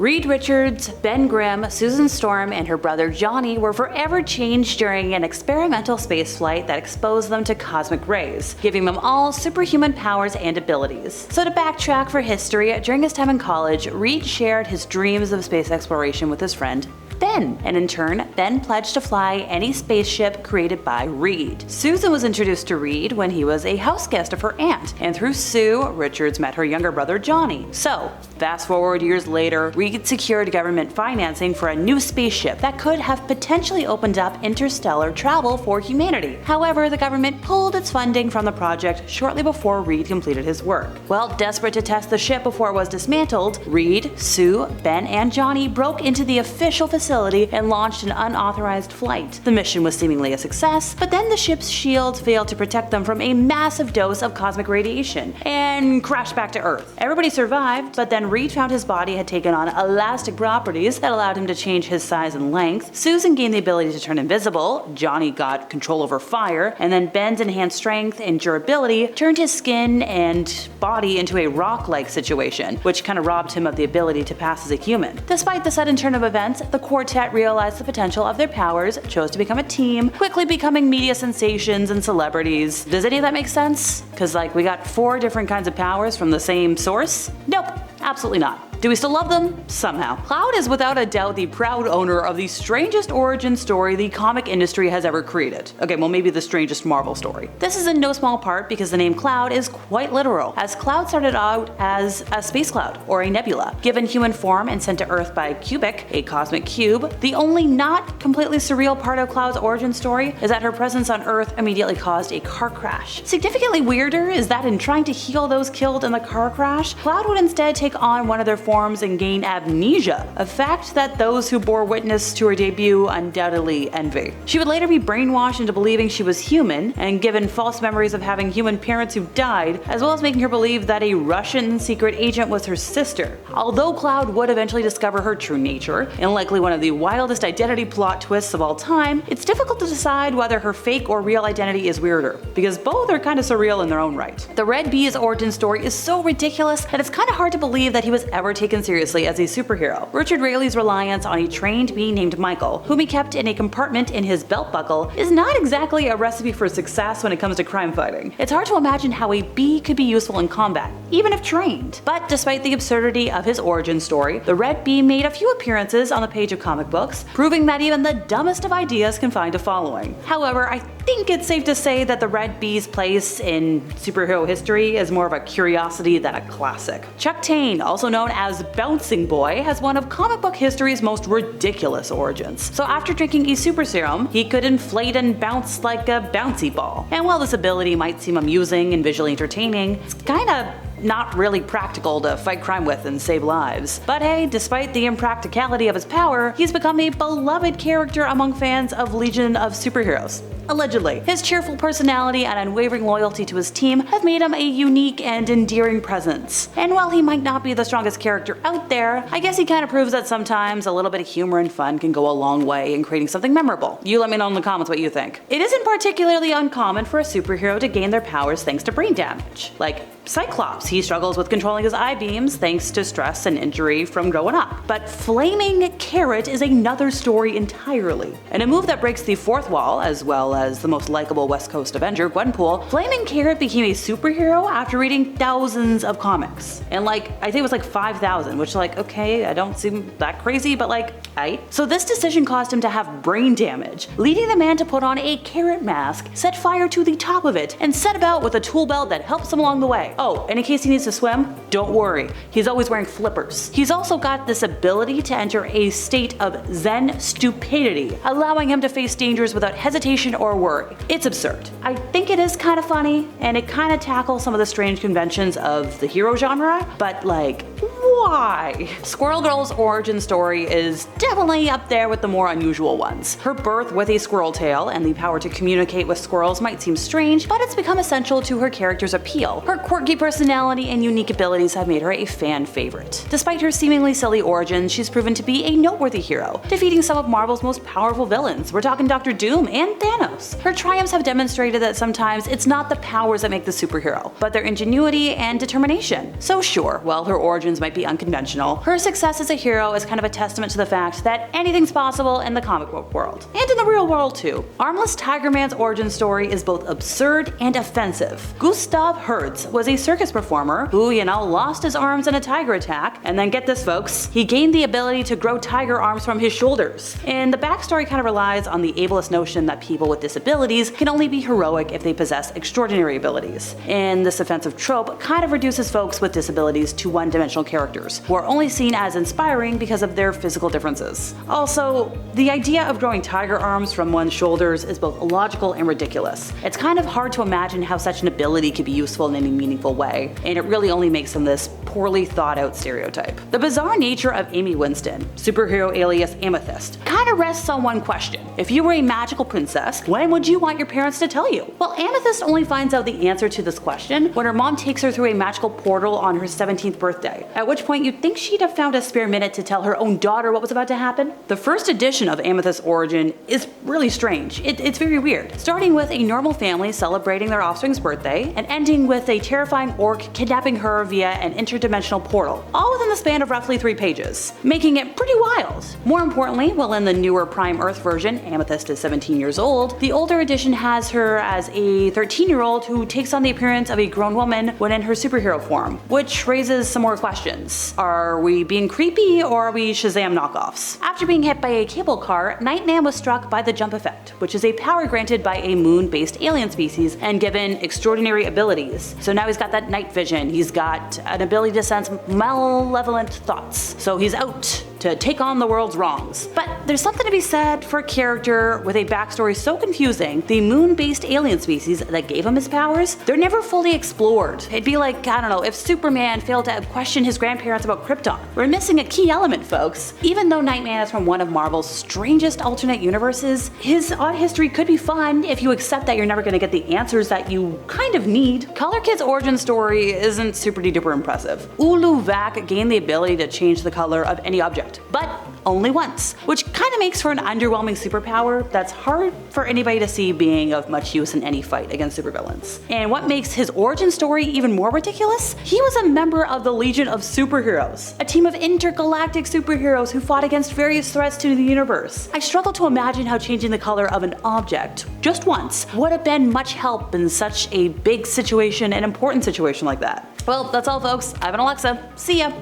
Reed Richards, Ben Grimm, Susan Storm, and her brother Johnny were forever changed during an experimental spaceflight that exposed them to cosmic rays, giving them all superhuman powers and abilities. So to backtrack for history, during his time in college, Reed shared his dreams of space exploration with his friend Ben, and in turn, Ben pledged to fly any spaceship created by Reed. Susan was introduced to Reed when he was a house guest of her aunt, and through Sue, Richards met her younger brother Johnny. So, fast forward years later, Reed secured government financing for a new spaceship that could have potentially opened up interstellar travel for humanity. However, the government pulled its funding from the project shortly before Reed completed his work. Well, desperate to test the ship before it was dismantled, Reed, Sue, Ben, and Johnny broke into the official facility and launched an unauthorized flight. The mission was seemingly a success, but then the ship's shields failed to protect them from a massive dose of cosmic radiation and crashed back to Earth. Everybody survived, but then Reed found his body had taken on elastic properties that allowed him to change his size and length. Susan gained the ability to turn invisible, Johnny got control over fire, and then Ben's enhanced strength and durability turned his skin and body into a rock-like situation, which kind of robbed him of the ability to pass as a human. Despite the sudden turn of events, the quartet realized the potential of their powers, chose to become a team, quickly becoming media sensations and celebrities. Does any of that make sense? Cause like we got 4 different kinds of powers from the same source? Nope, absolutely not. Do we still love them? Somehow. Cloud is without a doubt the proud owner of the strangest origin story the comic industry has ever created. Okay, well maybe the strangest Marvel story. This is in no small part because the name Cloud is quite literal, as Cloud started out as a space cloud, or a nebula, given human form and sent to Earth by Cubic, a cosmic cube. The only not completely surreal part of Cloud's origin story is that her presence on Earth immediately caused a car crash. Significantly weirder is that in trying to heal those killed in the car crash, Cloud would instead take on one of their forms and gain amnesia, a fact that those who bore witness to her debut undoubtedly envy. She would later be brainwashed into believing she was human and given false memories of having human parents who died, as well as making her believe that a Russian secret agent was her sister. Although Cloud would eventually discover her true nature, and likely one of the wildest identity plot twists of all time, it's difficult to decide whether her fake or real identity is weirder, because both are kind of surreal in their own right. The Red Bee's origin story is so ridiculous that it's kind of hard to believe that he was ever taken seriously as a superhero. Richard Raley's reliance on a trained bee named Michael, whom he kept in a compartment in his belt buckle, is not exactly a recipe for success when it comes to crime fighting. It's hard to imagine how a bee could be useful in combat, even if trained. But despite the absurdity of his origin story, the Red Bee made a few appearances on the page of comic books, proving that even the dumbest of ideas can find a following. However, I think it's safe to say that the Red Bee's place in superhero history is more of a curiosity than a classic. Chuck Tane, also known as Bouncing Boy, has one of comic book history's most ridiculous origins. So after drinking a super serum, he could inflate and bounce like a bouncy ball. And while this ability might seem amusing and visually entertaining, it's kinda not really practical to fight crime with and save lives. But hey, despite the impracticality of his power, he's become a beloved character among fans of Legion of Superheroes. Allegedly. His cheerful personality and unwavering loyalty to his team have made him a unique and endearing presence. And while he might not be the strongest character out there, I guess he kinda proves that sometimes a little bit of humor and fun can go a long way in creating something memorable. You let me know in the comments what you think. It isn't particularly uncommon for a superhero to gain their powers thanks to brain damage. Like Cyclops, he struggles with controlling his eye beams thanks to stress and injury from growing up. But Flaming Carrot is another story entirely. In a move that breaks the fourth wall, as well as the most likable West Coast Avenger, Gwenpool, Flaming Carrot became a superhero after reading thousands of comics. And I think it was 5,000, which okay, I don't seem that crazy, but aight. So this decision caused him to have brain damage, leading the man to put on a carrot mask, set fire to the top of it, and set about with a tool belt that helps him along the way. Oh, and in case he needs to swim, don't worry, he's always wearing flippers. He's also got this ability to enter a state of Zen stupidity, allowing him to face dangers without hesitation or worry. It's absurd. I think it is kind of funny, and it kind of tackles some of the strange conventions of the hero genre, but why? Squirrel Girl's origin story is definitely up there with the more unusual ones. Her birth with a squirrel tail and the power to communicate with squirrels might seem strange, but it's become essential to her character's appeal. Her quirky personality and unique abilities have made her a fan favorite. Despite her seemingly silly origins, she's proven to be a noteworthy hero, defeating some of Marvel's most powerful villains. We're talking Dr. Doom and Thanos. Her triumphs have demonstrated that sometimes it's not the powers that make the superhero, but their ingenuity and determination. So sure, while her origins might be be unconventional, her success as a hero is kind of a testament to the fact that anything's possible in the comic book world. And in the real world too. Armless Tiger Man's origin story is both absurd and offensive. Gustav Hertz was a circus performer who, lost his arms in a tiger attack, and then get this folks, he gained the ability to grow tiger arms from his shoulders. And the backstory kind of relies on the ableist notion that people with disabilities can only be heroic if they possess extraordinary abilities. And this offensive trope kind of reduces folks with disabilities to one-dimensional characters, who are only seen as inspiring because of their physical differences. Also, the idea of growing tiger arms from one's shoulders is both illogical and ridiculous. It's kind of hard to imagine how such an ability could be useful in any meaningful way, and it really only makes them this poorly thought out stereotype. The bizarre nature of Amy Winston, superhero alias Amethyst, kind of rests on one question. If you were a magical princess, when would you want your parents to tell you? Well, Amethyst only finds out the answer to this question when her mom takes her through a magical portal on her 17th birthday, at which point you'd think she'd have found a spare minute to tell her own daughter what was about to happen. The first edition of Amethyst's origin is really strange. It's very weird, starting with a normal family celebrating their offspring's birthday, and ending with a terrifying orc kidnapping her via an interdimensional portal, all within the span of roughly 3 pages, making it pretty wild. More importantly, while in the newer Prime Earth version, Amethyst is 17 years old, the older edition has her as a 13-year-old who takes on the appearance of a grown woman when in her superhero form, which raises some more questions. Are we being creepy, or are we Shazam knockoffs? After being hit by a cable car, Nightman was struck by the jump effect, which is a power granted by a moon-based alien species and given extraordinary abilities. So now he's got that night vision, he's got an ability to sense malevolent thoughts, so he's out to take on the world's wrongs. But there's something to be said for a character with a backstory so confusing. The moon-based alien species that gave him his powers, they're never fully explored. It'd be like, I don't know, if Superman failed to question his grandparents about Krypton. We're missing a key element, folks. Even though Nightman is from one of Marvel's strangest alternate universes, his odd history could be fun if you accept that you're never gonna get the answers that you kind of need. Color Kid's origin story isn't super duper impressive. Ulu Vac gained the ability to change the color of any object, but only once, which kind of makes for an underwhelming superpower that's hard for anybody to see being of much use in any fight against supervillains. And what makes his origin story even more ridiculous? He was a member of the Legion of Superheroes, a team of intergalactic superheroes who fought against various threats to the universe. I struggle to imagine how changing the color of an object, just once, would have been much help in such a big situation and important situation like that. Well, that's all folks. I'm Alexa. See ya!